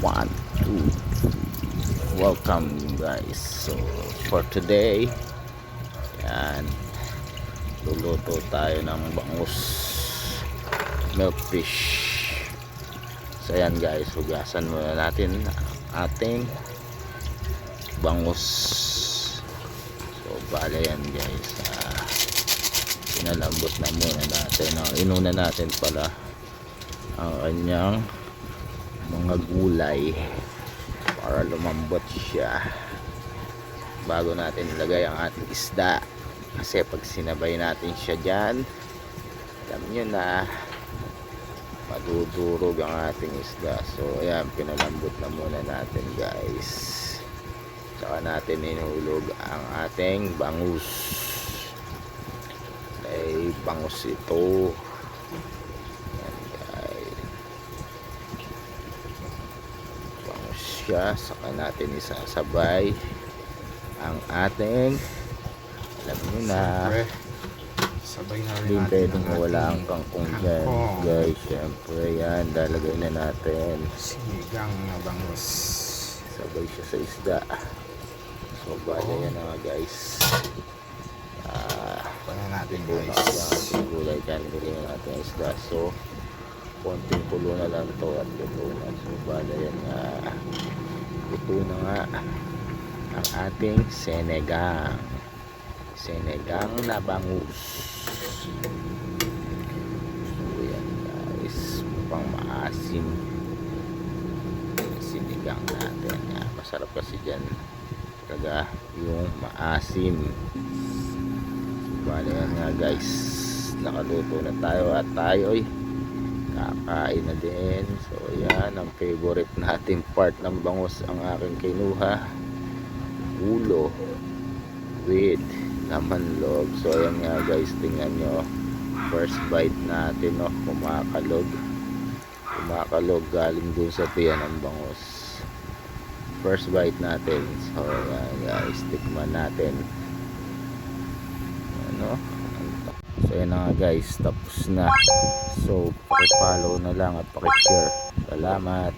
One, two, welcome guys. So for today, yan, luluto tayo ng bangus milkfish. So yan guys, hugasan muna natin ating bangus. So bale yan guys, pinalambot na muna natin. Inuna natin pala ang kanyang mga gulay para lumambot siya bago natin ilagay ang ating isda, kasi pag sinabay natin siya dyan, alam nyo na madudurog ang ating isda. So ayan, pinalambot na muna natin guys, saka natin inulog ang ating bangus. Ay bangus ito, siya. Saka natin isasabay ang ating, alam nyo na, sabay na rin hindi natin pwedeng wala ang kangkong dyan guys. Syempre yan, lalagay na natin sinigang na bangus, sabay siya sa isda. So bala yan na guys, paano natin bunak guys yung ating gulay dyan, nilagay natin ang isda. So konting kulo na lang to at luto na. So bala yan nga, luto na nga ang ating sinigang na bangus. So yan guys, mukhang maasim sinigang natin. Masarap kasi dyan talaga yung maasim. So bala yan nga guys, nakaluto na tayo at tayo'y kakain na din. So yan, ang favorite nating part ng bangus, ang aking kinuha, ulo with laman loob. So ayan nga guys, tingnan nyo, first bite natin, kumakalog galing dun sa tiyan ng bangus. First bite natin. So ayan guys, tikman natin. So yun na nga guys, tapos na. So paki-follow na lang at paki-share. Salamat.